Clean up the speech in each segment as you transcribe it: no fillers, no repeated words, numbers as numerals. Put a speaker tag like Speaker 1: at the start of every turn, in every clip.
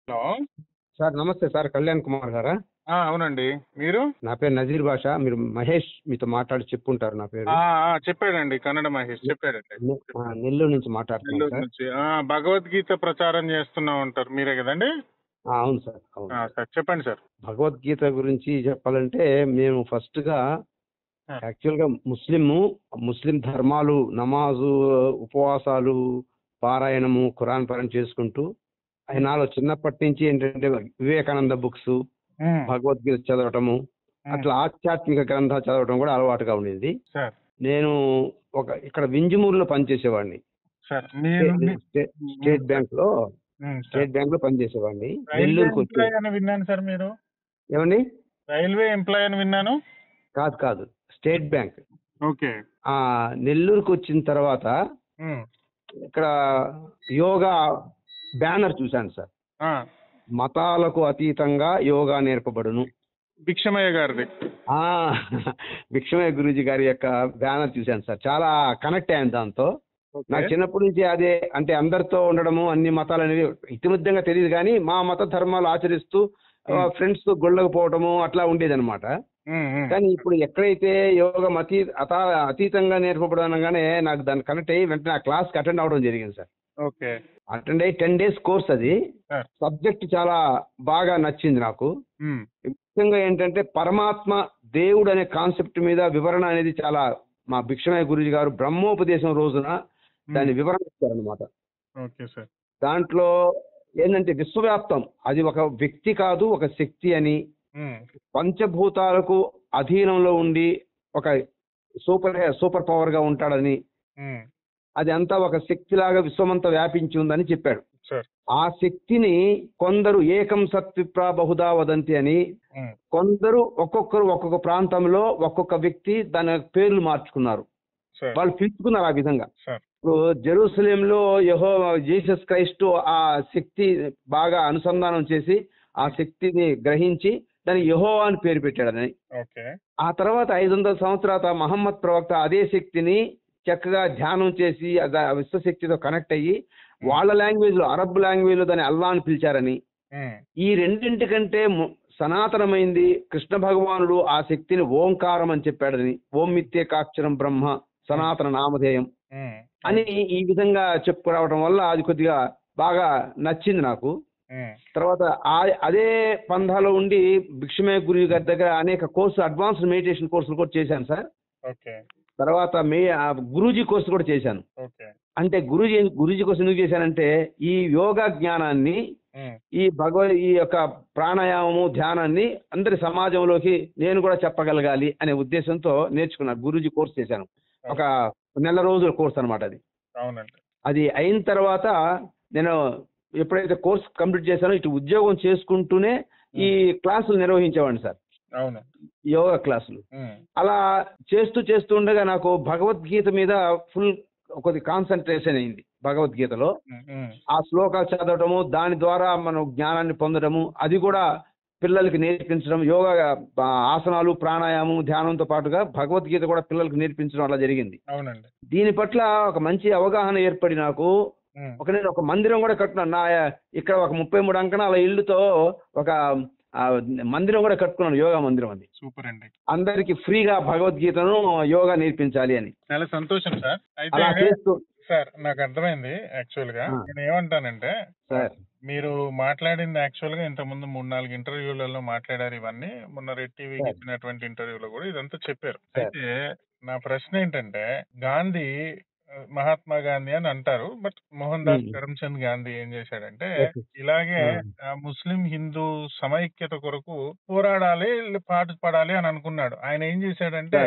Speaker 1: Hello.
Speaker 2: Sir నమస్తే sir, Kalyan Kumar గారా?
Speaker 1: అవునండి. మీరు?
Speaker 2: నా పేరు నజీర్ బాషా. మీరు మహేష్ మీతో మాట్లాడి చెప్పుంటారు నా పేరు.
Speaker 1: చెప్పాడండి, కన్నడ మహేష్ చెప్పాడండి.
Speaker 2: నెల్లూరు నుంచి మాట్లాడుతున్నాను
Speaker 1: నెల్లూరు
Speaker 2: సార్.
Speaker 1: నుంచి భగవద్గీత ప్రచారం చేస్తున్నా ఉంటారు మీరే కదండి?
Speaker 2: అవును సార్, అవును సార్.
Speaker 1: సార్ చెప్పండి సార్.
Speaker 2: భగవద్గీత గురించి చెప్పాలంటే మేము ఫస్ట్గా
Speaker 1: ఆ,
Speaker 2: యాక్చువల్గా ముస్లిం ధర్మాలు, నమాజు, ఉపవాసాలు, పారాయణము, ఖురాన్ పారాయణ చేసుకుంటూ నాలో చిన్నప్పటి నుంచి ఏంటంటే వివేకానంద బుక్స్,
Speaker 1: ఉమ్,
Speaker 2: భగవద్గీత చదవటము, అట్లా ఆధ్యాత్మిక గ్రంథాలు చదవటం కూడా అలవాటుగా ఉండేది.
Speaker 1: సార్
Speaker 2: నేను ఇక్కడ వింజమూరులో పనిచేసేవాడిని.
Speaker 1: సార్ మీరు
Speaker 2: స్టేట్ బ్యాంక్ లో
Speaker 1: సార్
Speaker 2: పనిచేసేవాడిని.
Speaker 1: రైల్వే
Speaker 2: నెల్లూరుకు వచ్చే.
Speaker 1: ఎంప్లాయ్ అని విన్నాను సార్. మీరు
Speaker 2: ఏమండి?
Speaker 1: రైల్వే ఎంప్లాయ్ అని విన్నాను.
Speaker 2: కాదు కాదు, స్టేట్ బ్యాంక్.
Speaker 1: ఓకే.
Speaker 2: నెల్లూరుకు వచ్చిన తర్వాత
Speaker 1: ఉమ్,
Speaker 2: ఇక్కడ యోగా బ్యానర్ చూశాను సార్.
Speaker 1: ఆ,
Speaker 2: మతాలకు అతీతంగా యోగా నేర్పబడును.
Speaker 1: భిక్షమయ్య గారిది.
Speaker 2: ఆ భిక్షమయ్య గురూజీ గారి యొక్క బ్యానర్ చూశాను సార్. చాలా కనెక్ట్ అయ్యాను దాంతో.
Speaker 1: ఓకే.
Speaker 2: నాకు చిన్నప్పటి నుంచి అదే, అంటే అందరితో ఉండడము, అన్ని మతాలు అనేవి ఇతిమధ్యంగా తెలియదు, కానీ మా మత ధర్మాలు ఆచరిస్తూ ఫ్రెండ్స్ తో గుళ్ళకు పోవటము అట్లా ఉండేది అనమాట. కానీ ఇప్పుడు ఎక్కడైతే యోగం అతీతంగా నేర్పబడనగానే నాకు దాన్ని కనెక్ట్ అయ్యి వెంటనే ఆ క్లాస్కి అటెండ్ అవ్వడం జరిగింది సార్.
Speaker 1: ఓకే.
Speaker 2: అటెండ్ అయ్యి 10 days కోర్స్. అది సబ్జెక్ట్ చాలా బాగా నచ్చింది నాకు. ముఖ్యంగా ఏంటంటే పరమాత్మ, దేవుడు అనే కాన్సెప్ట్ మీద వివరణ అనేది చాలా, మా భిక్షమయ్య గురూజీ గారు బ్రహ్మోపదేశం రోజున దాని వివరణ ఇచ్చారనమాట.
Speaker 1: Okay sir.
Speaker 2: దాంట్లో ఏంటంటే విశ్వవ్యాప్తం, అది ఒక వ్యక్తి కాదు, ఒక శక్తి అని, పంచభూతాలకు అధీనంలో ఉండి ఒక సూపర్ పవర్ గా ఉంటాడని, అది అంతా ఒక శక్తిలాగా విశ్వమంతా వ్యాపించి ఉందని చెప్పాడు. ఆ శక్తిని కొందరు ఏకం సత్విప్రా బహుదా వదంతి అని, కొందరు ఒక్కొక్కరు ఒక్కొక్క ప్రాంతంలో ఒక్కొక్క వ్యక్తి దాని పేర్లు మార్చుకున్నారు, వాళ్ళు పిలుచుకున్నారు ఆ విధంగా. ఇప్పుడు జెరూసలేంలో జీసస్ క్రైస్ట్ ఆ శక్తి బాగా అనుసంధానం చేసి ఆ శక్తిని గ్రహించి దానికి యెహోవా అని పేరు పెట్టాడని. ఆ తర్వాత 500 సంవత్సరాల మహమ్మద్ ప్రవక్త అదే శక్తిని చక్కగా ధ్యానం చేసి విశ్వశక్తితో కనెక్ట్ అయ్యి వాళ్ళ లాంగ్వేజ్ లో, అరబ్ లాంగ్వేజ్ లో దాన్ని అల్లా అని పిలిచారని. ఈ రెండింటికంటే సనాతనమైంది కృష్ణ భగవానుడు ఆ శక్తిని ఓంకారం అని చెప్పాడని, ఓం మిత్యేకాక్షరం బ్రహ్మ సనాతన నామధేయం అని ఈ విధంగా చెప్పుకురావడం వల్ల అది కొద్దిగా బాగా నచ్చింది నాకు. తర్వాత అదే పంధాలో ఉండి భిక్షమయ్య గురువు గారి దగ్గర అనేక కోర్సు, అడ్వాన్స్డ్ మెడిటేషన్ కోర్సులు కూడా చేశాను సార్. తర్వాత గురూజీ కోర్సు కూడా చేశాను. అంటే గురూజీ కోర్సు ఎందుకు చేశానంటే ఈ యోగా జ్ఞానాన్ని, ఈ యొక్క ప్రాణాయామము, ధ్యానాన్ని అందరి సమాజంలోకి నేను కూడా చెప్పగలగాలి అనే ఉద్దేశంతో నేర్చుకున్నాను. గురూజీ కోర్సు చేశాను, ఒక 1 నెల రోజుల కోర్స్ అనమాట అది. అది అయిన తర్వాత నేను ఎప్పుడైతే కోర్స్ కంప్లీట్ చేశానో ఇటు ఉద్యోగం చేసుకుంటూనే ఈ క్లాసులు నిర్వహించేవాడిని సార్, యోగా క్లాసులు. అలా చేస్తూ ఉండగా నాకు భగవద్గీత మీద ఫుల్ కొద్ది కాన్సన్ట్రేషన్ అయింది. భగవద్గీతలో ఆ శ్లోకాలు చదవటము, దాని ద్వారా మనం జ్ఞానాన్ని పొందడము, అది కూడా పిల్లలకి నేర్పించడం, యోగా ఆసనాలు, ప్రాణాయామం, ధ్యానంతో పాటుగా భగవద్గీత కూడా పిల్లలకు నేర్పించడం అలా జరిగింది. దీని పట్ల ఒక మంచి అవగాహన ఏర్పడి నాకు నేను ఒక మందిరం కూడా కట్టుకున్నాను. ఇక్కడ ఒక 33 అంకణాల ఇల్లుతో ఒక మందిరం కూడా కట్టుకున్నాను, యోగా మందిరం. అది సూపర్ అండి. అందరికి ఫ్రీగా భగవద్గీతను, యోగా నేర్పించాలి అని.
Speaker 1: చాలా సంతోషం సార్. అయితే సార్ నాకు అర్థమైంది. యాక్చువల్ గా నేను ఏమంటానంటే సార్, మీరు మాట్లాడింది యాక్చువల్ గా ఇంతకుముందు 3-4 ఇంటర్వ్యూలలో మాట్లాడారు. ఇవన్నీ మొన్న రెడ్ టీవీకి ఇచ్చినటువంటి ఇంటర్వ్యూలో కూడా ఇదంతా చెప్పారు. అయితే నా ప్రశ్న ఏంటంటే, గాంధీ, మహాత్మా గాంధీ అని అంటారు, బట్ మోహన్ దాస్ కరమ్చంద్ గాంధీ ఏం చేశాడంటే ఇలాగే ముస్లిం హిందూ సమైక్యత కొరకు పోరాడాలి, పాటుపడాలి అని అనుకున్నాడు. ఆయన ఏం చేశాడంటే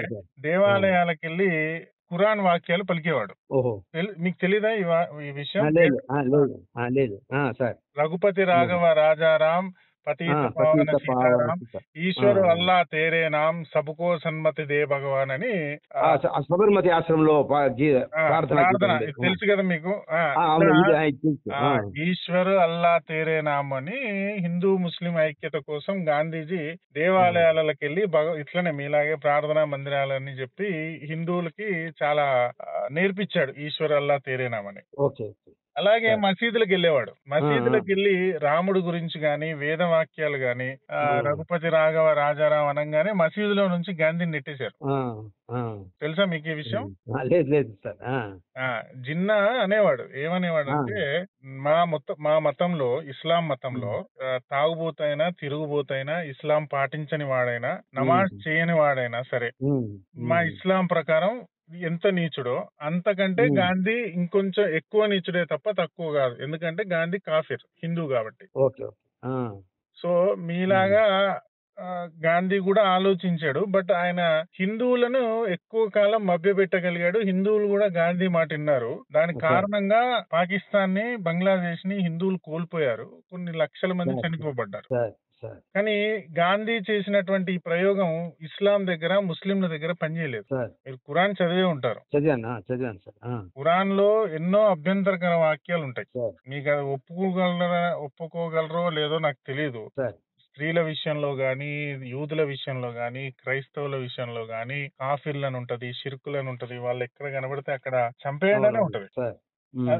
Speaker 1: దేవాలయాలకు వెళ్ళి ఖురాన్ వాక్యాలు పలికేవాడు. మీకు తెలీదా ఈ విషయం? రఘుపతి రాఘవ రాజారాం పతిత పావన సీతారాం ఈశ్వరు అల్లా తేరే నామ్ సబుకో సన్మతి దే భగవాన్ అని
Speaker 2: సబర్మతి ఆశ్రమంలో
Speaker 1: ప్రార్థన తెలుసు కదా మీకు. ఈశ్వరు అల్లా తేరే నామ్ అని హిందూ ముస్లిం ఐక్యత కోసం గాంధీజీ దేవాలయాలకు వెళ్ళి ఇట్లనే మీలాగే ప్రార్థనా మందిరాలని చెప్పి హిందువులకి చాలా నేర్పించాడు ఈశ్వరు అల్లా తేరే నామ్ అని. అలాగే మసీదులకు వెళ్ళేవాడు. మసీదులకు వెళ్ళి రాముడు గురించి గాని, వేద వాక్యాలు గాని, రఘుపతి రాఘవ రాజారాం అనంగానే మసీదులో నుంచి గాంధీని నెట్టేశారు. తెలుసా మీకు ఈ విషయం?
Speaker 2: లేదు లేదు సార్.
Speaker 1: జిన్నా అనేవాడు, ఏమనేవాడు అంటే, మా మతంలో, ఇస్లాం మతంలో తాగుబోతైనా, తిరుగుబోతైనా, ఇస్లాం పాటించని వాడైనా, నమాజ్ చేయని వాడైనా సరే, మా ఇస్లాం ప్రకారం ఎంత నీచుడో అంతకంటే గాంధీ ఇంకొంచెం ఎక్కువ నీచుడే తప్ప తక్కువ కాదు. ఎందుకంటే గాంధీ కాఫిర్, హిందూ కాబట్టి. సో మీలాగా గాంధీ కూడా ఆలోచించాడు. బట్ ఆయన హిందువులను ఎక్కువ కాలం మభ్యపెట్టగలిగాడు. హిందువులు కూడా గాంధీ మాట విన్నారు. దానికి కారణంగా పాకిస్తాన్ ని, బంగ్లాదేశ్ ని హిందువులు కోల్పోయారు. కొన్ని లక్షల మంది చనిపోబడ్డారు. కానీ గాంధీ చేసినటువంటి ఈ ప్రయోగం ఇస్లాం దగ్గర, ముస్లింల దగ్గర పనిచేయలేదు. మీరు ఖురాన్ చదివే ఉంటారు.
Speaker 2: చదివాను సార్.
Speaker 1: ఖురాన్ లో ఎన్నో అభ్యంతరకర వాక్యాలు ఉంటాయి. మీకు అది ఒప్పుకోగలరో లేదో నాకు తెలియదు. స్త్రీల విషయంలో గాని, యూదుల విషయంలో గాని, క్రైస్తవుల విషయంలో గాని కాఫిర్లను ఉంటది, షిర్కులను ఉంటది. వాళ్ళు ఎక్కడ కనబడితే అక్కడ చంపేయడానే ఉంటది.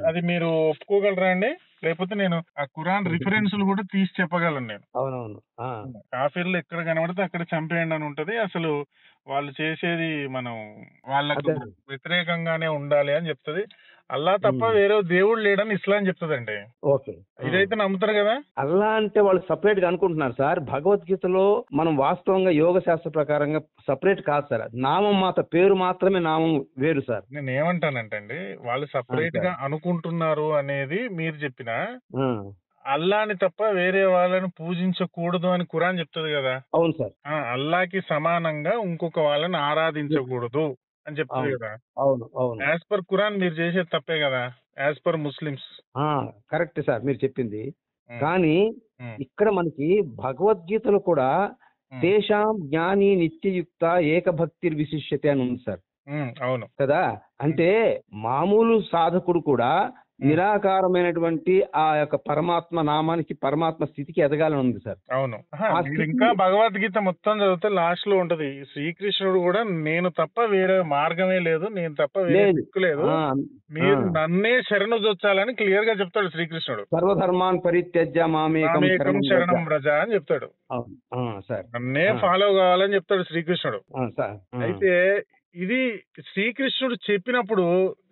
Speaker 1: అది మీరు ఒప్పుకోగలరా అండి? లేకపోతే నేను ఆ ఖురాన్ రిఫరెన్స్లు కూడా తీసి చెప్పగలను నేను.
Speaker 2: అవునవును.
Speaker 1: కాఫీర్లు ఎక్కడ కనబడితే అక్కడ చంపేయండి అని ఉంటది. అసలు వాళ్ళు చేసేది మనం వాళ్ళకు వ్యతిరేకంగానే ఉండాలి అని చెప్తది. అల్లా తప్ప వేరే దేవుడు లేడని ఇస్లాం చెప్తుందండి. ఇదైతే నమ్ముతారు కదా?
Speaker 2: అల్లా అంటే వాళ్ళు సపరేట్ గా అనుకుంటున్నారు సార్. భగవద్గీతలో మనం వాస్తవంగా యోగ శాస్త్ర ప్రకారంగా సపరేట్ కాదు సార్. నామం మాత్రం, పేరు మాత్రమే నామం వేరు సార్.
Speaker 1: నేను ఏమంటానంటే అండి, వాళ్ళు సపరేట్ గా అనుకుంటున్నారు అనేది మీరు చెప్పిన, అల్లాని తప్ప వేరే వాళ్ళని పూజించకూడదు అని ఖురాన్ చెప్తుంది కదా.
Speaker 2: అవును సార్.
Speaker 1: అల్లాకి సమానంగా ఇంకొక వాళ్ళని ఆరాధించకూడదు అని చెప్తుంది కదా.
Speaker 2: అవును అవును.
Speaker 1: యాజ్ పర్ ఖురాన్ మీరు చేసేది తప్పే కదా, as per Muslims.
Speaker 2: Correct sir మీరు చెప్పింది. కానీ ఇక్కడ మనకి భగవద్గీతలో కూడా తేషాం జ్ఞాని నిత్యయుక్త ఏకభక్తి విశిష్యతే అని ఉంది సార్.
Speaker 1: అవును
Speaker 2: కదా. అంటే మామూలు సాధకుడు కూడా నిరాకారమైనటువంటి ఆ యొక్క పరమాత్మ నామానికి, పరమాత్మ స్థితికి ఎదగాలని ఉంది సార్.
Speaker 1: అవును. ఇంకా భగవద్గీత మొత్తం చదివితే లాస్ట్ లో ఉంటది, శ్రీకృష్ణుడు కూడా నేను తప్ప వేరే మార్గమే లేదు, నేను తప్ప వేరే దిక్కు లేదు, మీరు నన్నే శరణు జొచ్చాలని క్లియర్ గా చెప్తాడు శ్రీకృష్ణుడు.
Speaker 2: సర్వధర్మాన్ పరిత్యజ్య మామేకం
Speaker 1: శరణం వ్రజ అని చెప్తాడు. నన్నే ఫాలో కావాలని చెప్తాడు శ్రీకృష్ణుడు. అయితే ఇది శ్రీకృష్ణుడు చెప్పినప్పుడు,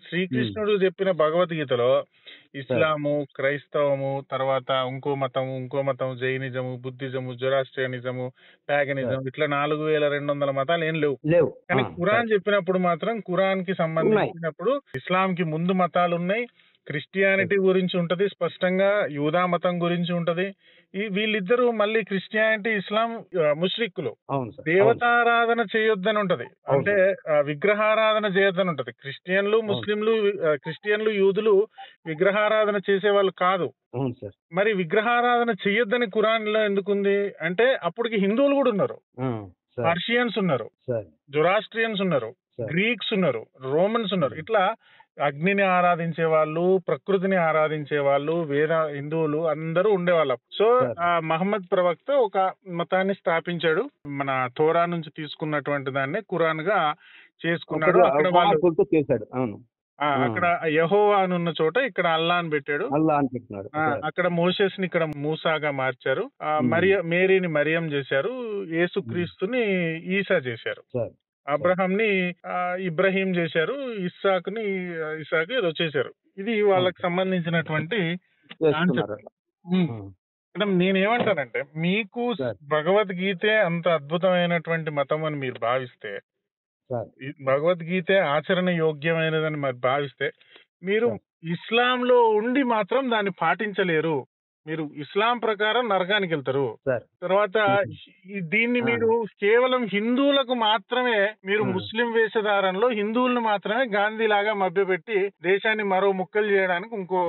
Speaker 1: శ్రీకృష్ణుడు చెప్పిన భగవద్గీతలో ఇస్లాము, క్రైస్తవము, తర్వాత ఇంకో మతం జైనిజము, బుద్ధిజము, జొరాస్ట్రియనిజము, ప్యాగనిజం, ఇట్లా 4200 మతాలు ఏం లేవు. కానీ ఖురాన్ చెప్పినప్పుడు మాత్రం, ఖురాన్ కి సంబంధించినప్పుడు ఇస్లాం కి ముందు మతాలు ఉన్నాయి, క్రిస్టియానిటీ గురించి ఉంటది, స్పష్టంగా యూదా మతం గురించి ఉంటది. వీళ్ళిద్దరూ మళ్ళీ క్రిస్టియానిటీ, ఇస్లాం ముష్రిక్కులు, దేవతారాధన చేయొద్దని ఉంటది, అంటే విగ్రహారాధన చేయొద్దని ఉంటది. క్రిస్టియన్లు యూదులు విగ్రహారాధన చేసే వాళ్ళు కాదు. మరి విగ్రహారాధన చెయ్యొద్దని ఖురాన్ లో ఎందుకుంది అంటే, అప్పటికి హిందువులు కూడా ఉన్నారు, పర్షియన్స్ ఉన్నారు, జొరాస్ట్రియన్స్ ఉన్నారు, గ్రీక్స్ ఉన్నారు, రోమన్స్ ఉన్నారు. ఇట్లా అగ్నిని ఆరాధించే వాళ్ళు, ప్రకృతిని ఆరాధించే వాళ్ళు, హిందువులు అందరూ ఉండేవాళ్ళం. సో మహమ్మద్ ప్రవక్త ఒక మతాన్ని స్థాపించాడు, మన తోరా నుంచి తీసుకున్నటువంటి దాన్ని ఖురాన్ గా చేసుకున్నాడు. అక్కడ వాళ్ళు
Speaker 2: చేశాడు.
Speaker 1: అక్కడ యెహోవా అని ఉన్న చోట ఇక్కడ అల్లా అని పెట్టాడు. అక్కడ మోసెస్ ని ఇక్కడ మూసాగా మార్చారు, మేరీని మరియం చేశారు, యేసుక్రీస్తుని ఈసా చేశారు, అబ్రహాం ని ఇబ్రహీం చేశారు, ఇస్సాకు ఏదో చేశారు. ఇది వాళ్ళకి సంబంధించినటువంటి నేనేమంటానంటే, మీకు భగవద్గీతే అంత అద్భుతమైనటువంటి మతం అని మీరు భావిస్తే, భగవద్గీతే ఆచరణ యోగ్యమైనదని మరి భావిస్తే, మీరు ఇస్లాంలో ఉండి మాత్రం దాన్ని పాటించలేరు. మీరు ఇస్లాం ప్రకారం నరకానికి వెళ్తారు. తర్వాత దీన్ని మీరు కేవలం హిందువులకు మాత్రమే, మీరు ముస్లిం వేషధారంలో హిందువులను మాత్రమే గాంధీ లాగా మభ్యపెట్టి దేశాన్ని మరో ముక్కలు చేయడానికి ఇంకో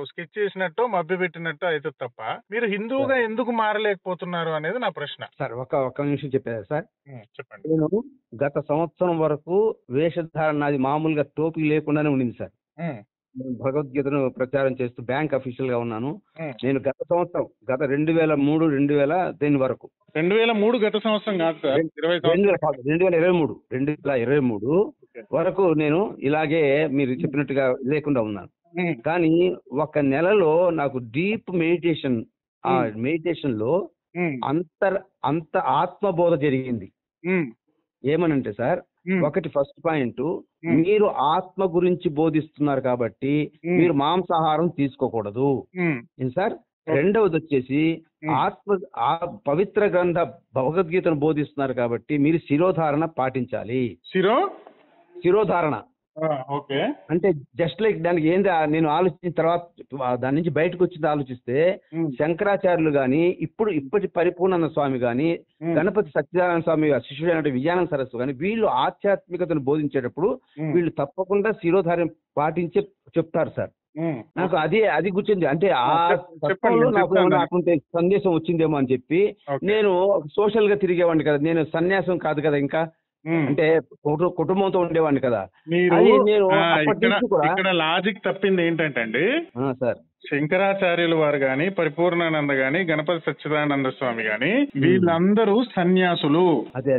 Speaker 1: స్కెచ్ చేసినట్టు మభ్యపెట్టినట్టు అయితే తప్ప, మీరు హిందువుగా ఎందుకు మారలేకపోతున్నారు అనేది నా ప్రశ్న.
Speaker 2: సార్ ఒక నిమిషం చెప్పారు సార్.
Speaker 1: చెప్పండి.
Speaker 2: నేను గత సంవత్సరం వరకు వేషధారణ నాది మామూలుగా టోపీ లేకుండానే ఉండింది సార్. నేను భగవద్గీతను ప్రచారం చేస్తూ బ్యాంక్ అఫీషియల్ గా ఉన్నాను. నేను గత సంవత్సరం, గత 2003 వరకు,
Speaker 1: 2003 గత సంవత్సరం కాదు సార్,
Speaker 2: 2023 వరకు నేను ఇలాగే మీరు చెప్పినట్టుగా లేకుండా ఉన్నాను. కానీ ఒక నెలలో నాకు డీప్ మెడిటేషన్, ఆ మెడిటేషన్ లో అంత ఆత్మబోధ జరిగింది. ఏమనంటే సార్, ఒకటి ఫస్ట్ పాయింట్, మీరు ఆత్మ గురించి బోధిస్తున్నారు కాబట్టి మీరు మాంసాహారం తీసుకోకూడదు సార్. రెండవది వచ్చేసి పవిత్ర గ్రంథ భగవద్గీతను బోధిస్తున్నారు కాబట్టి మీరు శిరోధారణ పాటించాలి. శిరోధారణ అంటే జస్ట్ లైక్ దానికి ఏంది, నేను ఆలోచించిన తర్వాత దాని నుంచి బయటకు వచ్చింది ఆలోచిస్తే శంకరాచార్యులు గాని ఇప్పటి పరిపూర్ణానంద స్వామి గాని గణపతి సత్యనారాయణ స్వామి శిష్యుడైన విజయానంద సరస్సు గాని వీళ్ళు ఆధ్యాత్మికతను బోధించేటప్పుడు వీళ్ళు తప్పకుండా శిరోధార్యం పాటించి చెప్తారు సార్. నాకు అది గుర్తింది. అంటే ఆ తత్వంలో నాకు అటువంటి సందేశం వచ్చిందేమో అని చెప్పి నేను సోషల్ గా తిరిగేవాడిని కదా, నేను సన్యాసం కాదు కదా ఇంకా, అంటే కుటుంబంతో ఉండేవాడిని కదా.
Speaker 1: ఇక్కడ లాజిక్ తప్పింది ఏంటంటే అండి
Speaker 2: సార్,
Speaker 1: శంకరాచార్యులు వారు గాని, పరిపూర్ణానంద గాని, గణపతి సచ్చిదానంద స్వామి గాని వీళ్ళందరూ సన్యాసులు.
Speaker 2: అదే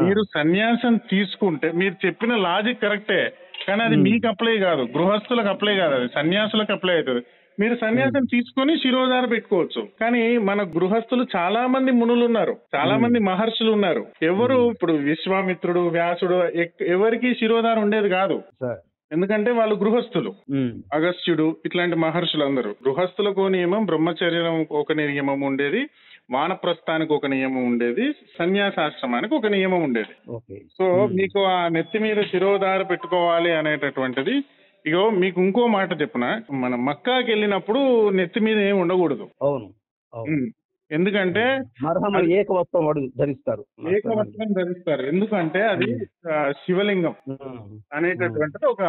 Speaker 1: మీరు సన్యాసం తీసుకుంటే మీరు చెప్పిన లాజిక్ కరెక్టే, కానీ అది మీకు అప్లై కాదు, గృహస్థులకు అప్లై కాదు, అది సన్యాసులకు అప్లై అవుతుంది. మీరు సన్యాసం తీసుకొని శిరోధార పెట్టుకోవచ్చు. కానీ మన గృహస్థులు చాలా మంది మునులు ఉన్నారు, చాలా మంది మహర్షులు ఉన్నారు. ఎవరు ఇప్పుడు విశ్వామిత్రుడు, వ్యాసుడు ఎవరికి శిరోధార ఉండేది కాదు, ఎందుకంటే వాళ్ళు గృహస్థులు. అగస్త్యుడు ఇట్లాంటి మహర్షులు అందరూ గృహస్థులకు నియమం, బ్రహ్మచర్యం ఒక నియమం ఉండేది, వానప్రస్థానికి ఒక నియమం ఉండేది, సన్యాసాశ్రమానికి ఒక నియమం ఉండేది. సో మీకు ఆ నెత్తి మీద శిరోధార పెట్టుకోవాలి అనేటటువంటిది, ఇగో మీకు ఇంకో మాట చెప్పున, మన మక్కాకి వెళ్ళినప్పుడు నెత్తి మీద ఏమి ఉండకూడదు.
Speaker 2: అవును,
Speaker 1: ఎందుకంటే
Speaker 2: ఏకవస్త్రం ధరిస్తారు.
Speaker 1: ఎందుకంటే అది శివలింగం అనేటటువంటిది ఒక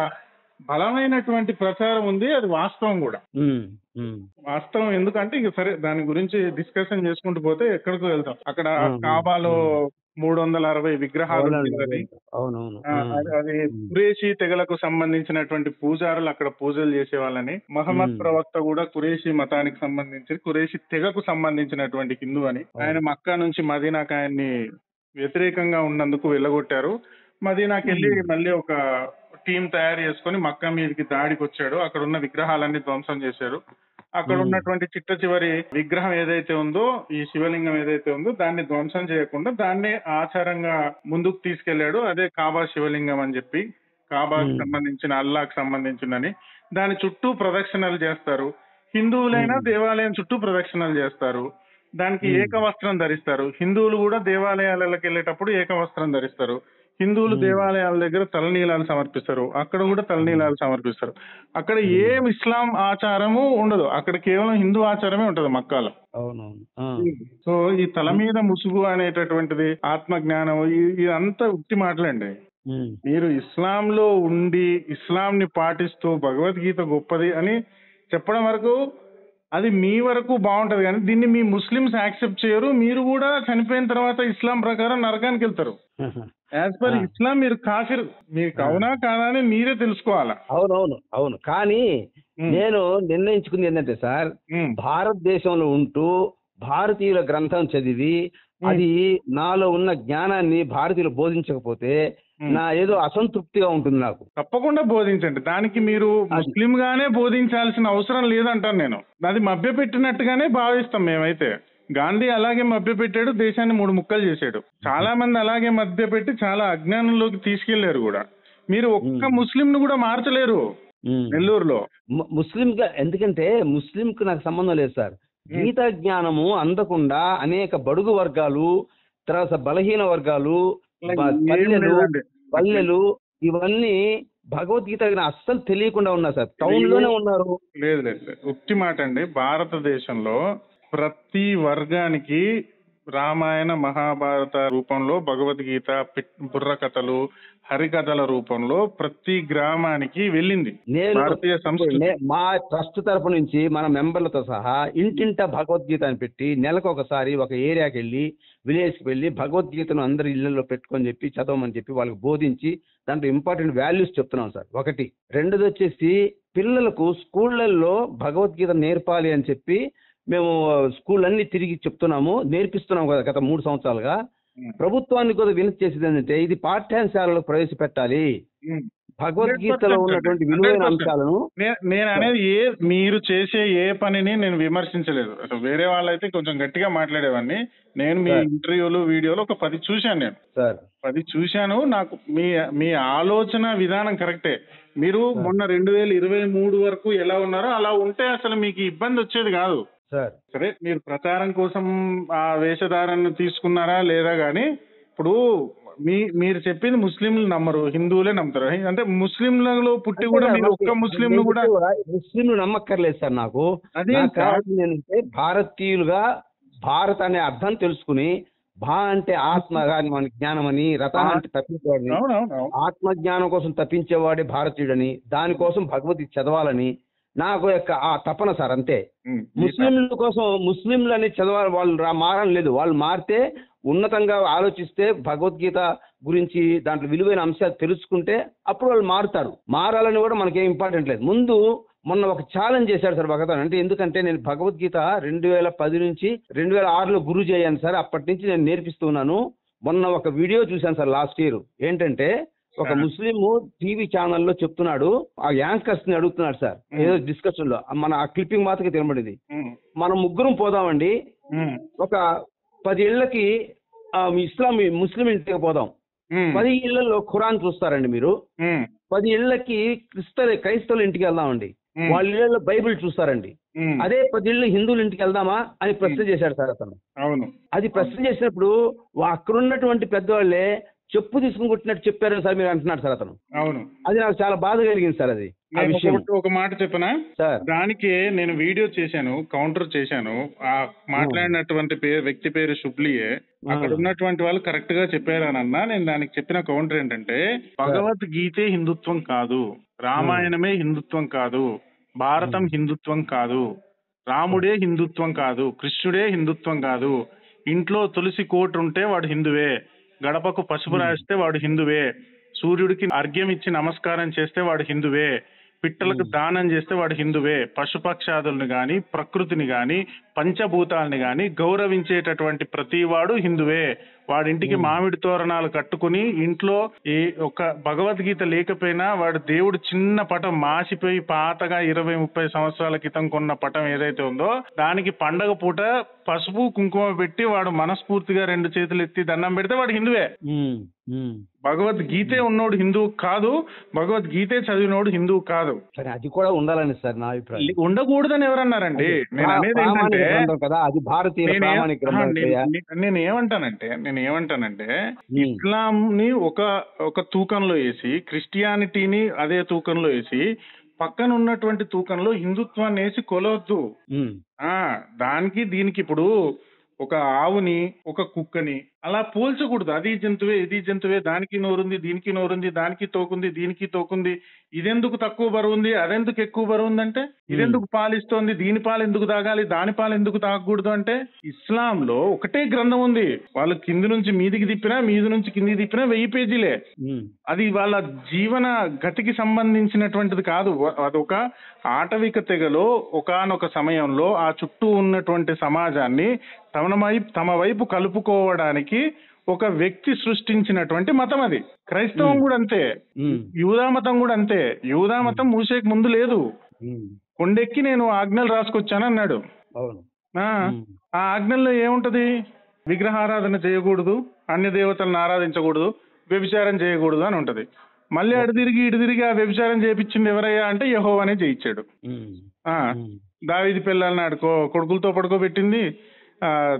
Speaker 1: బలమైనటువంటి ప్రచారం ఉంది. అది వాస్తవం కూడా వాస్తవం. ఎందుకంటే ఇక సరే దాని గురించి డిస్కషన్ చేసుకుంటూ పోతే ఎక్కడికో వెళ్తాం. అక్కడ కాబాలో 360 విగ్రహాలు, అది కురేషి తెగలకు సంబంధించినటువంటి పూజారులు అక్కడ పూజలు చేసే వాళ్ళని. మహమ్మద్ ప్రవక్త కూడా కురేషి మతానికి సంబంధించి కురేషి తెగకు సంబంధించినటువంటి హిందూ అని. ఆయన మక్కా నుంచి మదీనాకు ఆయన్ని వ్యతిరేకంగా ఉన్నందుకు వెళ్ళగొట్టారు. మదీనాకి వెళ్ళి మళ్ళీ ఒక టీం తయారు చేసుకుని మక్కా మీదకి దాడికి వచ్చాడు. అక్కడ ఉన్న విగ్రహాలన్నీ ధ్వంసం చేశారు. అక్కడ ఉన్నటువంటి చిట్ట చివరి విగ్రహం ఏదైతే ఉందో, ఈ శివలింగం ఏదైతే ఉందో దాన్ని ధ్వంసం చేయకుండా దాన్ని ఆచారంగా ముందుకు తీసుకెళ్లాడు. అదే కాబా శివలింగం అని చెప్పి, కాబాకి సంబంధించిన, అల్లాకి సంబంధించిందని. దాని చుట్టూ ప్రదక్షిణలు చేస్తారు. హిందువులైనా దేవాలయం చుట్టూ ప్రదక్షిణలు చేస్తారు. దానికి ఏకవస్త్రం ధరిస్తారు. హిందువులు కూడా దేవాలయాలకు వెళ్ళేటప్పుడు ఏకవస్త్రం ధరిస్తారు. హిందువులు దేవాలయాల దగ్గర తలనీలాలు సమర్పిస్తారు, అక్కడ కూడా తలనీలాలు సమర్పిస్తారు. అక్కడ ఏం ఇస్లాం ఆచారము ఉండదు, అక్కడ కేవలం హిందూ ఆచారమే ఉంటది మక్కాలో. సో ఈ తల మీద ముసుగు అనేటటువంటిది, ఆత్మ జ్ఞానం, ఇదంతా ఉత్తి మాటలండి. మీరు ఇస్లాంలో ఉండి ఇస్లాం ని పాటిస్తూ భగవద్గీత గొప్పది అని చెప్పడం వరకు అది మీ వరకు బాగుంటది, కానీ దీన్ని మీ ముస్లిమ్స్ యాక్సెప్ట్ చేయరు. మీరు కూడా చనిపోయిన తర్వాత ఇస్లాం ప్రకారం నరకానికి వెళ్తారు. యాజ్ పర్ ఇస్లాం మీరు కాఫిర్. మీకు అవునా కాదా అని మీరే తెలుసుకోవాలా.
Speaker 2: అవును. కానీ నేను నిర్ణయించుకుంది ఏంటంటే సార్, భారతదేశంలో ఉంటూ భారతీయుల గ్రంథం చదివి అది నాలో ఉన్న జ్ఞానాన్ని భారతీయులు బోధించకపోతే నా ఏదో అసంతృప్తిగా ఉంటుంది నాకు.
Speaker 1: తప్పకుండా బోధించండి. దానికి మీరు ముస్లిం గానే బోధించాల్సిన అవసరం లేదంటాను నేను. అది మభ్యపెట్టినట్టుగానే భావిస్తాం మేమైతే. గాంధీ అలాగే మభ్యపెట్టాడు, దేశాన్ని 3 ముక్కలు చేశాడు. చాలా మంది అలాగే మభ్యపెట్టి చాలా అజ్ఞానంలోకి తీసుకెళ్లారు కూడా. మీరు ఒక్క ముస్లిం ను కూడా మార్చలేరు నెల్లూరులో.
Speaker 2: ముస్లిం ఎందుకంటే ముస్లిం కు నాకు సంబంధం లేదు సార్. గీతా జ్ఞానము అందకుండా అనేక బడుగు వర్గాలు, తర్వాత బలహీన వర్గాలు, పల్లెలు ఇవన్నీ భగవద్గీత అస్సలు తెలియకుండా ఉన్నారు సార్. టౌన్ లోనే ఉన్నారు.
Speaker 1: లేదు ఉత్తి మాట అండి. భారతదేశంలో ప్రతి వర్గానికి రామాయణ మహాభారత రూపంలో, భగవద్గీత బుర్ర కథలు, హరికథల రూపంలో ప్రతి గ్రామానికి వెళ్ళింది భారతీయ సంస్కృతి.
Speaker 2: మా ట్రస్ట్ తరపు నుంచి మన మెంబర్లతో సహా ఇంటింట భగవద్గీత అని పెట్టి నెలకు ఒకసారి ఒక ఏరియాకి వెళ్ళి, విలేజ్కి వెళ్ళి భగవద్గీతను అందరి ఇళ్లలో పెట్టుకొని చెప్పి చదవమని చెప్పి వాళ్ళకి బోధించి దాంట్లో ఇంపార్టెంట్ వాల్యూస్ చెప్తున్నాం సార్. ఒకటి. రెండోది వచ్చేసి పిల్లలకు స్కూళ్లలో భగవద్గీత నేర్పాలి అని చెప్పి మేము స్కూల్ అన్ని తిరిగి చెప్తున్నాము, నేర్పిస్తున్నాము కదా గత 3 సంవత్సరాలుగా. ప్రభుత్వాన్ని కూడా వినతి చేసేది ఏంటంటే ఇది పాఠ్యాంశాలలో ప్రవేశపెట్టాలి. భగవద్గీతలో
Speaker 1: 100%
Speaker 2: ఉన్నటువంటి
Speaker 1: అండి.
Speaker 2: విలువైన
Speaker 1: 100%.
Speaker 2: అంశాలను
Speaker 1: నేను అనేది మీరు చేసే ఏ పనిని నేను విమర్శించలేదు. అసలు వేరే వాళ్ళైతే కొంచెం గట్టిగా మాట్లాడేవాడిని. నేను మీ
Speaker 2: సార్
Speaker 1: ఇంటర్వ్యూలు, వీడియోలు ఒక 10 చూశాను నేను.
Speaker 2: సార్
Speaker 1: 10 చూశాను. నాకు మీ మీ ఆలోచన విధానం కరెక్టే. మీరు
Speaker 2: సార్
Speaker 1: మొన్న 2023 వరకు ఎలా ఉన్నారో అలా ఉంటే అసలు మీకు ఇబ్బంది వచ్చేది కాదు.
Speaker 2: సార్
Speaker 1: సరే, మీరు ప్రచారం కోసం ఆ వేషధారణ తీసుకున్నారా లేదా గానీ, ఇప్పుడు మీరు చెప్పింది ముస్లింలు నమ్మరు, హిందువులే నమ్ముతారు. అంటే ముస్లింలలో పుట్టి కూడా మీరు ఒక్క ముస్లింను కూడా
Speaker 2: ముస్లింలు నమ్మక్కర్లేదు సార్. నాకు
Speaker 1: అదేం
Speaker 2: నాకు
Speaker 1: సార్?
Speaker 2: కావాల్సింది ఏంటంటే భారతీయులుగా భారత్ అనే అర్థం తెలుసుకుని, భా అంటే ఆత్మ గాని మన జ్ఞానం అని, రథ అంటే తప్పించేవాడిని,
Speaker 1: అవునవును.
Speaker 2: ఆత్మ జ్ఞానం కోసం తప్పించేవాడే భారతీయుడని, దానికోసం భగవద్గీత చదవాలని నాకు యొక్క ఆ తపన సార్, అంతే. ముస్లింల కోసం ముస్లింలని చదవాలి, వాళ్ళు మారని లేదు. వాళ్ళు మారితే ఉన్నతంగా ఆలోచిస్తే భగవద్గీత గురించి దాంట్లో విలువైన అంశాలు తెలుసుకుంటే అప్పుడు వాళ్ళు మారుతారు. మారాలని కూడా మనకేం ఇంపార్టెంట్ లేదు. ముందు మొన్న ఒక ఛాలెంజ్ చేశాడు సార్ భగవతాన్. అంటే ఎందుకంటే నేను భగవద్గీత 2010 నుంచి 2006లో గురుజీ అయ్యాను సార్. అప్పటి నుంచి నేను నేర్పిస్తున్నాను. మొన్న ఒక వీడియో చూశాను సార్ లాస్ట్ ఇయర్. ఏంటంటే ఒక ముస్లిం టీవీ ఛానల్లో చెప్తున్నాడు, ఆ యాంకర్స్ ని అడుగుతున్నాడు సార్ ఏదో డిస్కషన్ లో. మన ఆ క్లిప్పింగ్ మాత్రమే తినబడింది. మనం ముగ్గురం పోదామండి, ఒక 10 ఇళ్లకి ముస్లిం ఇంటికి పోదాం. 10 ఇళ్లలో ఖురాన్ చూస్తారండి మీరు. 10 ఇళ్లకి క్రైస్తవుల ఇంటికి వెళ్దామండి, వాళ్ళ ఇళ్లలో బైబిల్ చూస్తారండి. అదే 10 ఇళ్ళు హిందువుల ఇంటికి వెళ్దామా అని ప్రశ్న చేశాడు సార్ అతను.
Speaker 1: అవును.
Speaker 2: అది ప్రశ్న చేసినప్పుడు అక్కడ ఉన్నటువంటి పెద్దవాళ్ళే చెప్పు తీసుకుని కొట్టినట్టు చెప్పారని సార్ మీరు అంటున్నారు సార్ అతను.
Speaker 1: అవును.
Speaker 2: అది నాకు చాలా బాధ కలిగింది సార్. అది ఆ విషయం
Speaker 1: ఒక మాట చెప్పనా
Speaker 2: సార్,
Speaker 1: దానికి నేను వీడియో చేశాను, కౌంటర్ చేశాను. ఆ మాట్లాడినటువంటి వ్యక్తి పేరు శుబ్లియే. అక్కడ ఉన్నటువంటి వాళ్ళు కరెక్ట్ గా చెప్పారనన్నా. నేను దానికి చెప్పిన కౌంటర్ ఏంటంటే, భగవద్గీతే హిందుత్వం కాదు, రామాయణమే హిందుత్వం కాదు, భారతం హిందుత్వం కాదు, రాముడే హిందుత్వం కాదు, కృష్ణుడే హిందుత్వం కాదు. ఇంట్లో తులసి కోట ఉంటే వాడు హిందువే, గడపకు పసుపు రాస్తే వాడు హిందువే, సూర్యుడికి అర్ఘ్యం ఇచ్చి నమస్కారం చేస్తే వాడు హిందువే, పిట్టలకు దానం చేస్తే వాడు హిందువే, పశుపక్షాదుల్ని గాని, ప్రకృతిని గాని, పంచభూతాలని గాని గౌరవించేటటువంటి ప్రతి వాడు హిందువే. వాడింటికి మామిడి తోరణాలు కట్టుకుని ఇంట్లో ఒక భగవద్గీత లేకపోయినా వాడు దేవుడు చిన్న పటం మాసిపోయి పాతగా 20-30 సంవత్సరాల క్రితం కొన్న పటం ఏదైతే ఉందో దానికి పండగ పూట పసుపు కుంకుమ పెట్టి వాడు మనస్ఫూర్తిగా 2 చేతులు ఎత్తి దండం పెడితే వాడు హిందువే. భగవద్గీతే ఉన్నోడు హిందువు కాదు, భగవద్గీతే చదివినోడు హిందువు కాదు.
Speaker 2: సరే, అది కూడా ఉండాలని సార్ నా అభిప్రాయం.
Speaker 1: ఉండకూడదని ఎవరన్నారండి? నేను అనేది ఏంటంటే,
Speaker 2: అది భారతీయ
Speaker 1: నేను ఏమంటానంటే ఇస్లాం ని ఒక తూకంలో వేసి, క్రిస్టియానిటీని అదే తూకంలో వేసి, పక్కన ఉన్నటువంటి తూకంలో హిందుత్వాన్ని వేసి కొలవద్దు. దానికి దీనికి ఇప్పుడు ఒక ఆవుని ఒక కుక్కని అలా పోల్చకూడదు. అది జంతువే ఇది జంతువే, దానికి నోరుంది దీనికి నోరుంది, దానికి తోకుంది దీనికి తోకుంది, ఇదెందుకు తక్కువ బరువుంది అదెందుకు ఎక్కువ బరువుంది అంటే, ఇదెందుకు పాలిస్తోంది దీని పాలు ఎందుకు తాగాలి దాని పాలు ఎందుకు తాగకూడదు అంటే, ఇస్లాంలో ఒకటే గ్రంథం ఉంది. వాళ్ళు కింది నుంచి మీదికి తిప్పినా మీది నుంచి కిందికి తిప్పినా 1000 పేజీలే. అది వాళ్ళ జీవన గతికి సంబంధించినటువంటిది కాదు. అదొక ఆటవిక తెగలో ఒకానొక సమయంలో ఆ చుట్టూ ఉన్నటువంటి సమాజాన్ని తమ వైపు కలుపుకోవడానికి ఒక వ్యక్తి సృష్టించినటువంటి మతం అది. క్రైస్తవం కూడా అంతే, యూదా మతం కూడా అంతే. యూదా మతం మూసేకి ముందు లేదు. కొండెక్కి నేను ఆజ్ఞలు రాసుకొచ్చాను అన్నాడు. ఆ ఆజ్ఞల్లో ఏముంటది? విగ్రహారాధన చేయకూడదు, అన్య దేవతలను ఆరాధించకూడదు, వ్యభిచారం చేయకూడదు అని ఉంటది. మళ్ళీ అటు తిరిగి ఆ వ్యభిచారం చేయించింది ఎవరయ్యా అంటే యెహోవానే చేయించాడు. దావీదు పిల్లల్ని కొడుకులతో పడుకోబెట్టింది.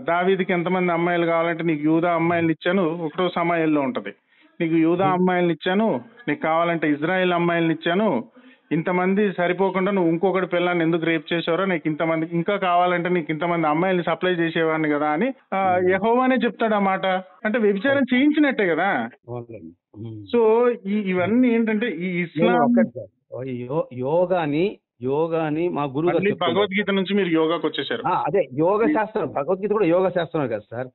Speaker 1: దావీదుకి ఎంతమంది అమ్మాయిలు కావాలంటే, నీకు యూదా అమ్మాయిలను ఇచ్చాను, 1వ సమూయేలులో ఉంటది, నీకు యూదా అమ్మాయిలను ఇచ్చాను, నీకు కావాలంటే ఇజ్రాయెల్ అమ్మాయిలను ఇచ్చాను, ఇంతమంది సరిపోకుండా నువ్వు ఇంకొకటి పిల్లాన్ని ఎందుకు రేప్ చేసావరో, నీకు ఇంతమంది ఇంకా కావాలంటే నీకు ఇంతమంది అమ్మాయిల్ని సప్లై చేసేవాడిని కదా అని యెహోవానే చెప్తాడు ఆ మాట. అంటే వ్యభిచారం చేయించినట్టే కదా. సో ఇవన్నీ ఏంటంటే ఈ ఇస్లాం యోగాని మా గురువు భగవద్గీత నుంచి మీరు యోగాకి వచ్చేసారు. అదే యోగ శాస్త్రం, భగవద్గీత కూడా యోగ శాస్త్రం కదా సార్.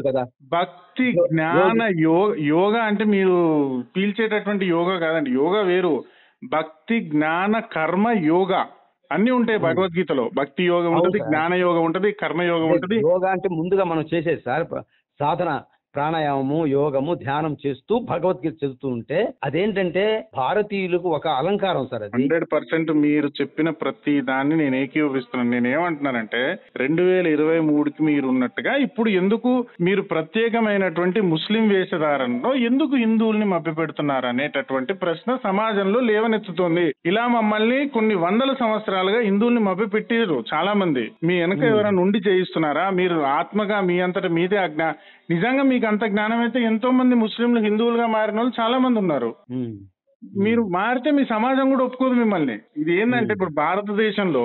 Speaker 1: కదా భక్తి జ్ఞాన యోగా అంటే మీరు పీల్చేటటువంటి యోగా కాదండి. యోగా వేరు. భక్తి జ్ఞాన కర్మ యోగా అన్ని ఉంటాయి భగవద్గీతలో. భక్తి యోగం ఉంటది, జ్ఞాన యోగం ఉంటది, కర్మ యోగం ఉంటది. యోగా అంటే ముందుగా మనం చేసేది సార్ సాధన.
Speaker 2: ప్రాణాయామము, యోగము, ధ్యానం చేస్తూ భగవద్గీత చదువుతూ ఉంటే అదేంటంటే భారతీయులకు ఒక అలంకారం సార్. అది
Speaker 1: 100% మీరు చెప్పిన ప్రతి దాన్ని నేను ఏకీభవిస్తున్నాను. నేనేమంటున్నానంటే 2023కి మీరు ఉన్నట్టుగా ఇప్పుడు ఎందుకు మీరు ప్రత్యేకమైనటువంటి ముస్లిం వేషధారణలో ఎందుకు హిందువుల్ని మభ్యపెడుతున్నారు అనేటటువంటి ప్రశ్న సమాజంలో లేవనెత్తుతోంది. ఇలా మమ్మల్ని కొన్ని వందల సంవత్సరాలుగా హిందువుల్ని మభ్యపెట్టారు చాలా మంది. మీ వెనక ఎవరైనా ఉండి చేయిస్తున్నారా? మీరు ఆత్మగా మీ అంతటా మీదే నిజంగా మీకు అంత జ్ఞానం అయితే ఎంతో మంది ముస్లింలు హిందువులుగా మారిన వాళ్ళు చాలా మంది ఉన్నారు. మీరు మారితే మీ సమాజం కూడా ఒప్పుకోదు మిమ్మల్ని. ఇది ఏంటంటే ఇప్పుడు భారతదేశంలో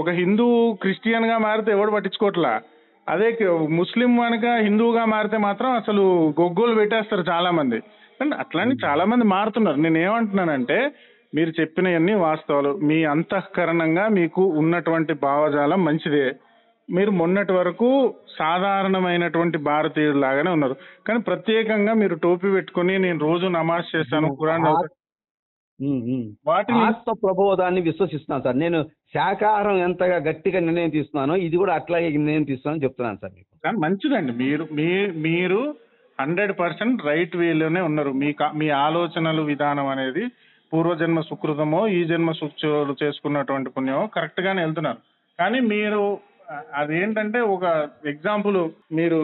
Speaker 1: ఒక హిందువు క్రిస్టియన్ గా మారితే ఎవడు పట్టించుకోవట్లా. అదే ముస్లిం కనుక హిందువుగా మారితే మాత్రం అసలు గొగ్గోలు పెట్టేస్తారు చాలా మంది. కానీ అట్లానే చాలా మంది మారుతున్నారు. నేను ఏమంటున్నానంటే మీరు చెప్పినవన్నీ వాస్తవాలు. మీ అంతఃకరణంగా మీకు ఉన్నటువంటి భావజాలం మంచిదే. మీరు మొన్నటి వరకు సాధారణమైనటువంటి భారతీయుడు లాగానే ఉన్నారు. కానీ ప్రత్యేకంగా మీరు టోపీ పెట్టుకుని నేను రోజు నమాజ్ చేస్తాను, ఖురాన్
Speaker 2: వాటిని ఆత్మ ప్రబోధాన్ని విశ్వసిస్తున్నాను సార్. నేను శాకాహారం ఎంతగా గట్టిగా నిర్ణయం తీసుకున్నానో ఇది కూడా అట్లాగే నిర్ణయం తీసుకున్నాను చెప్తున్నాను సార్ మీకు.
Speaker 1: కానీ మంచిదండి. మీరు 100% రైట్ వేలోనే ఉన్నారు. మీ ఆలోచనలు విధానం అనేది పూర్వజన్మ సుకృతమో ఈ జన్మ సుకృతులు చేసుకున్నటువంటి పుణ్యమో కరెక్ట్ గానే వెళ్తున్నారు. కానీ మీరు అదేంటంటే ఒక ఎగ్జాంపుల్, మీరు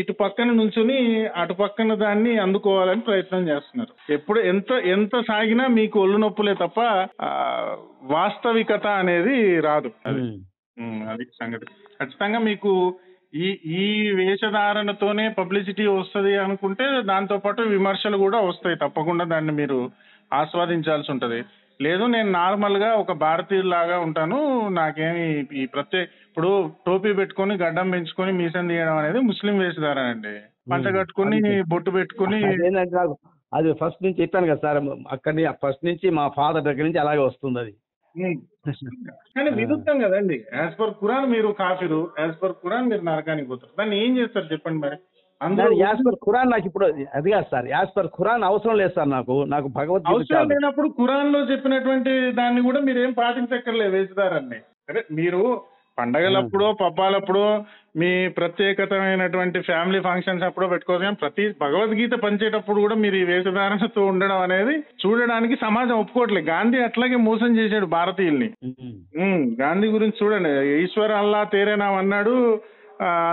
Speaker 1: ఇటు పక్కన నుంచుని అటు పక్కన దాన్ని అందుకోవాలని ప్రయత్నం చేస్తున్నారు. ఎప్పుడు ఎంత సాగినా మీకు ఒళ్ళు నొప్పులే తప్ప వాస్తవికత అనేది రాదు. అది సంగతి. ఖచ్చితంగా మీకు ఈ వేషధారణతోనే పబ్లిసిటీ వస్తుంది అనుకుంటే దాంతో పాటు విమర్శలు కూడా వస్తాయి. తప్పకుండా దాన్ని మీరు ఆస్వాదించాల్సి ఉంటది. లేదు నేను నార్మల్ గా ఒక భారతీయులాగా ఉంటాను, నాకేమి ఈ ఇప్పుడు టోపీ పెట్టుకుని గడ్డం పెంచుకొని మీసం తీయడం అనేది ముస్లిం వేషధారణ అండి. పంట కట్టుకుని బొట్టు పెట్టుకుని
Speaker 2: అది ఫస్ట్ నుంచి చెప్పాను కదా సార్. అక్కడి ఫస్ట్ నుంచి మా ఫాదర్ దగ్గర నుంచి అలాగే వస్తుంది అది.
Speaker 1: కానీ విరుద్ధం కదండి. యాజ్ పర్ ఖురాన్ మీరు కాఫీరు, యాజ్ పర్ ఖురాన్ మీరు నరకానికి పోతారు. దాన్ని ఏం చేస్తారు చెప్పండి మరి?
Speaker 2: యాజ్ పర్ ఖురాన్ నాకు ఇప్పుడు అది కాదు సార్. యాజ్ పర్ ఖురాన్ అవసరం లేదు సార్. నాకు భగవద్గీత
Speaker 1: అవసరం లేనప్పుడు ఖురాన్ లో చెప్పినటువంటి దాన్ని కూడా మీరు ఏం పాటించక్కర్లేదు వేషధారాన్ని. సరే మీరు పండగలప్పుడు పబ్బాలప్పుడు మీ ప్రత్యేకతమైనటువంటి ఫ్యామిలీ ఫంక్షన్స్ అప్పుడు పెట్టుకోవచ్చు. కానీ ప్రతి భగవద్గీత పంచేటప్పుడు కూడా మీరు ఈ వేషధారణతో ఉండడం అనేది చూడడానికి సమాజం ఒప్పుకోవట్లేదు. గాంధీ అట్లాగే మోసం చేశాడు భారతీయుల్ని. గాంధీ గురించి చూడండి, ఈశ్వర్ అల్లా తేరేనాం అన్నాడు,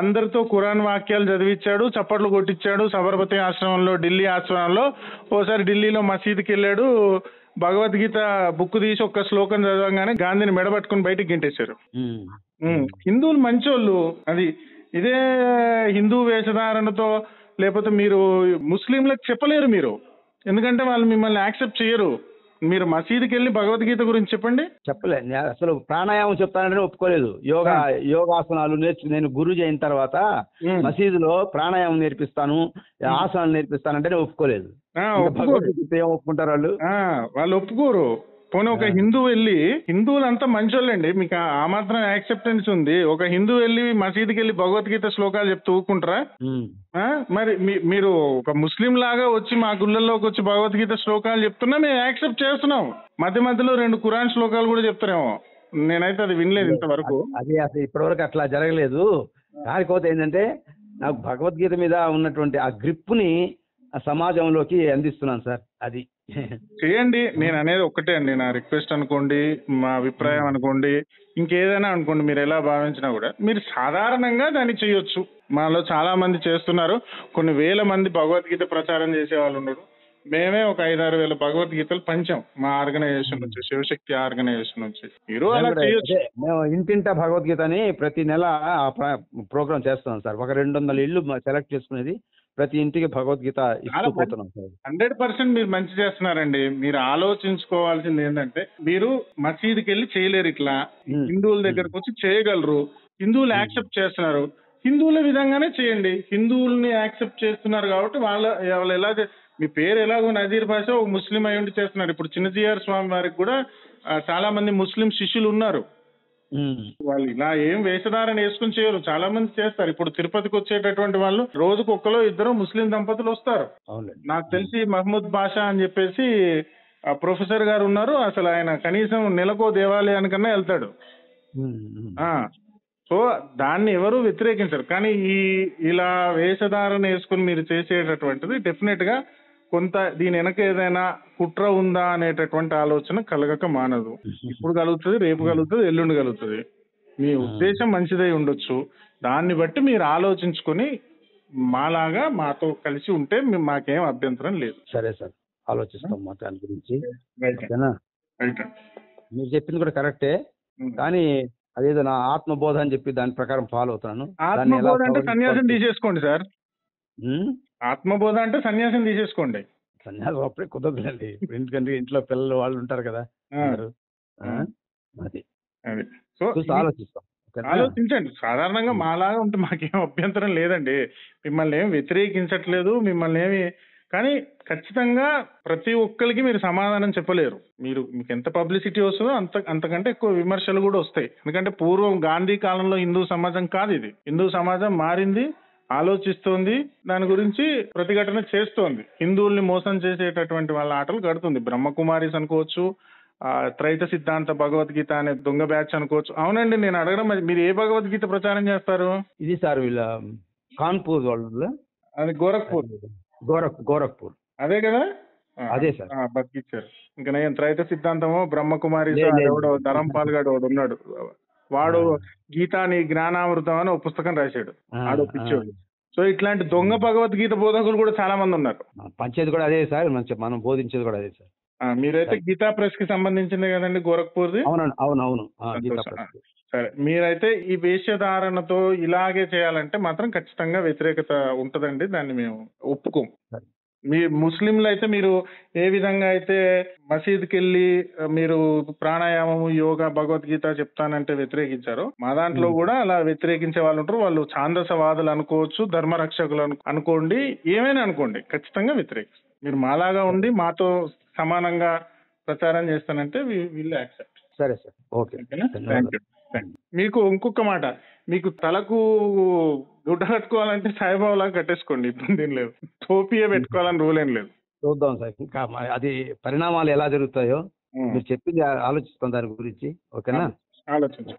Speaker 1: అందరితో ఖురాన్ వాక్యాలు చదివించాడు, చప్పట్లు కొట్టించాడు. సబర్మతి ఆశ్రమంలో, ఢిల్లీ ఆశ్రమంలో ఓసారి ఢిల్లీలో మసీదుకి వెళ్ళాడు. భగవద్గీత బుక్ తీసి ఒక్క శ్లోకం చదవగానే గాంధీని మెడబట్టుకుని బయటికి గింటేశారు. హిందువులు మంచోళ్ళు. ఇదే హిందూ వేషధారణతో లేకపోతే మీరు ముస్లింలకు చెప్పలేరు మీరు, ఎందుకంటే వాళ్ళు మిమ్మల్ని యాక్సెప్ట్ చేయరు. మీరు మసీదుకి వెళ్ళి భగవద్గీత గురించి చెప్పండి.
Speaker 2: చెప్పలేదు. అసలు ప్రాణాయామం చెప్తానంటే ఒప్పుకోలేదు. యోగాసనాలు నేను గురుజీ అయిన తర్వాత మసీదులో ప్రాణాయామం నేర్పిస్తాను, ఆసనాలు నేర్పిస్తానంటే ఒప్పుకోలేదు. భగవద్గీత ఏం ఒప్పుకుంటారు
Speaker 1: వాళ్ళు ఒప్పుకోరు. పోనీ ఒక హిందూ వెళ్ళి, హిందువులంతా మంచోళ్ళండి, మీకు ఆ మాత్రం యాక్సెప్టెన్స్ ఉంది. ఒక హిందూ వెళ్ళి మసీదుకి వెళ్ళి భగవద్గీత శ్లోకాలు చెప్తూ ఊరుకుంటారా? మరి మీరు ఒక ముస్లిం లాగా వచ్చి మా గుళ్ళల్లోకి వచ్చి భగవద్గీత శ్లోకాలు చెప్తున్నా మేము యాక్సెప్ట్ చేస్తున్నాం. మధ్య మధ్యలో 2 ఖురాన్ శ్లోకాలు కూడా చెప్తారేమో. నేనైతే అది వినలేదు ఇంతవరకు.
Speaker 2: అది అసలు ఇప్పటివరకు అట్లా జరగలేదు. కాకపోతే ఏంటంటే నాకు భగవద్గీత మీద ఉన్నటువంటి ఆ గ్రిప్పుని సమాజంలోకి అందిస్తున్నాను సార్. అది
Speaker 1: చేయండి. నేను అనేది ఒక్కటే అండి, నా రిక్వెస్ట్ అనుకోండి, మా అభిప్రాయం అనుకోండి, ఇంకేదైనా అనుకోండి, మీరు ఎలా భావించినా కూడా మీరు సాధారణంగా దాన్ని చేయొచ్చు. మాలో చాలా మంది చేస్తున్నారు. కొన్ని వేల మంది భగవద్గీత ప్రచారం చేసే వాళ్ళు ఉన్నారు. మేమే ఒక 5-6 వేల భగవద్గీతలు పంచాం మా ఆర్గనైజేషన్ నుంచి, శివశక్తి ఆర్గనైజేషన్ నుంచి. మీరు అలా చేయొచ్చు.
Speaker 2: మేము ఇంటింటా భగవద్గీత అని ప్రతి నెల ప్రోగ్రామ్ చేస్తున్నాం సార్. ఒక 200 ఇళ్ళు సెలెక్ట్ చేసుకునేది, ప్రతి ఇంటికి భగవద్గీత ఇస్తుపోతున్నాం సార్.
Speaker 1: 100% మీరు మంచి చేస్తున్నారండి. మీరు ఆలోచించుకోవాల్సింది ఏంటంటే మీరు మసీదుకి వెళ్ళి చేయలేరు, ఇట్లా హిందువుల దగ్గరకు వచ్చి చేయగలరు. హిందువులు యాక్సెప్ట్ చేస్తున్నారు, హిందువుల విధంగానే చేయండి. హిందువుల్ని యాక్సెప్ట్ చేస్తున్నారు కాబట్టి వాళ్ళు ఎలా మీ పేరు ఎలాగో నజీర్ భాష ఒక ముస్లిం అయి ఉండి చేస్తున్నారు. ఇప్పుడు చిన్నజీఆర్ స్వామి వారికి కూడా చాలా మంది ముస్లిం శిష్యులు ఉన్నారు. వాళ్ళు ఇలా ఏం వేషధారణ వేసుకుని చేయరు, చాలా మంది చేస్తారు. ఇప్పుడు తిరుపతికి వచ్చేటటువంటి వాళ్ళు రోజుకు 1-2 ముస్లిం దంపతులు వస్తారు. నాకు తెలిసి మహమ్మద్ బాషా అని చెప్పేసి ప్రొఫెసర్ గారు ఉన్నారు. అసలు ఆయన కనీసం నెలకో దేవాలయానికన్నా వెళ్తాడు. సో దాన్ని ఎవరు వ్యతిరేకించరు. కానీ ఇలా వేషధారణ వేసుకుని మీరు చేసేటటువంటిది డెఫినెట్ గా కొంత దీని వెనక ఏదైనా కుట్ర ఉందా అనేటటువంటి ఆలోచన కలగక మానదు. ఇప్పుడు కలుగుతుంది, రేపు కలుగుతుంది, ఎల్లుండి కలుగుతుంది. మీ ఉద్దేశం మంచిదై ఉండొచ్చు. దాన్ని బట్టి మీరు ఆలోచించుకొని మాలాగా మాతో కలిసి ఉంటే మాకేం అభ్యంతరం లేదు.
Speaker 2: సరే సార్, ఆలోచిస్తాం మా దాని గురించి.
Speaker 1: రైట్
Speaker 2: ఓకేనా?
Speaker 1: రైట్
Speaker 2: మీరు చెప్పింది కూడా కరెక్టే, కానీ అదేదో నా ఆత్మబోధ అని చెప్పి దాని ప్రకారం ఫాలో అవుతున్నాను. దాన్ని ఎలా
Speaker 1: ఆత్మబోధ అంటే సన్యాసం
Speaker 2: సవరించుకోవాలి?
Speaker 1: తీసేసుకోండి సార్. ఆత్మబోధ అంటే సన్యాసం తీసేసుకోండి.
Speaker 2: సన్యాసం అప్పుడే కుదరదులేండి. ఎందుకంటే ఇంట్లో పిల్లలు వాళ్ళు ఉంటారు కదా అందరూ. అది
Speaker 1: అది సో
Speaker 2: చూసి ఆలోచిస్తాం. ఓకేనా?
Speaker 1: ఆలోచించండి. సాధారణంగా మాలాగా ఉంటే మాకేం అభ్యంతరం లేదండి. మిమ్మల్ని ఏమి వ్యతిరేకించట్లేదు, మిమ్మల్ని ఏమి. కానీ ఖచ్చితంగా ప్రతి ఒక్కరికి మీరు సమాధానం చెప్పలేరు. మీకు ఎంత పబ్లిసిటీ వస్తుందో అంతకంటే ఎక్కువ విమర్శలు కూడా వస్తాయి. ఎందుకంటే పూర్వం గాంధీ కాలంలో హిందూ సమాజం కాదు ఇది. హిందూ సమాజం మారింది, ఆలోచిస్తోంది, దాని గురించి ప్రతిఘటన చేస్తోంది. హిందువుల్ని మోసం చేసేటటువంటి వాళ్ళ ఆటలు కడుతుంది. బ్రహ్మకుమారీస్ అనుకోవచ్చు, త్రైత సిద్ధాంత భగవద్గీత అనే దొంగ బ్యాచ్ అనుకోవచ్చు. అవునండి, నేను అడగడం, మీరు ఏ భగవద్గీత ప్రచారం చేస్తారు?
Speaker 2: ఇది సార్ వీళ్ళ కాన్పూర్ వాళ్ళు,
Speaker 1: అది గోరఖ్పూర్.
Speaker 2: గోరఖ్పూర్
Speaker 1: అదే కదా?
Speaker 2: అదే సార్.
Speaker 1: బతికిచ్చారు. ఇంకా నేను త్రైత సిద్ధాంతమో బ్రహ్మకుమారి
Speaker 2: లేదు.
Speaker 1: ఎవడో ధరంపాల్ గాడు వాడు ఉన్నాడు. వాడు గీతాని జ్ఞానామృతం అని ఒక పుస్తకం రాశాడు. ఆడో పిచ్చోడు. సో ఇట్లాంటి దొంగ భగవద్గీత బోధకులు కూడా చాలా మంది ఉన్నారు.
Speaker 2: పంచేది కూడా అదే సార్, మనం బోధించేది కూడా అదే సార్.
Speaker 1: మీరైతే గీతా ప్రెస్ కి సంబంధించింది కదండి గోరఖ్పూర్ది?
Speaker 2: అవును.
Speaker 1: సరే, మీరైతే ఈ వేషధారణతో ఇలాగే చేయాలంటే మాత్రం ఖచ్చితంగా వ్యతిరేకత ఉంటదండి. దాన్ని మేము ఒప్పుకోం. మీ ముస్లింలు అయితే మీరు ఏ విధంగా అయితే మసీద్కి వెళ్ళి మీరు ప్రాణాయామము, యోగా, భగవద్గీత చెప్తానంటే వ్యతిరేకించారో, మా దాంట్లో కూడా అలా వ్యతిరేకించే వాళ్ళు ఉంటారు. వాళ్ళు ఛాందసవాదులు అనుకోవచ్చు, ధర్మరక్షకులు అనుకోండి, ఏమైనా అనుకోండి, ఖచ్చితంగా వ్యతిరేకిస్తారు. మీరు మాలాగా ఉండి మాతో సమానంగా ప్రచారం చేస్తానంటే వీళ్ళు యాక్సెప్ట్.
Speaker 2: సరే సార్, ఓకే.
Speaker 1: Thank you. మీకు ఇంకొక మాట, మీకు తలకు గుడ్డ కట్టుకోవాలంటే సాయిబాబా లాగా కట్టేసుకోండి, ఇబ్బంది ఏం లేదు. టోపీయే పెట్టుకోవాలని రూల్ ఏం లేదు.
Speaker 2: చూద్దాం సార్, ఇంకా అది పరిణామాలు ఎలా జరుగుతాయో మీరు చెప్పింది ఆలోచిస్తాం దాని గురించి. ఓకేనా?
Speaker 1: ఆలోచించు.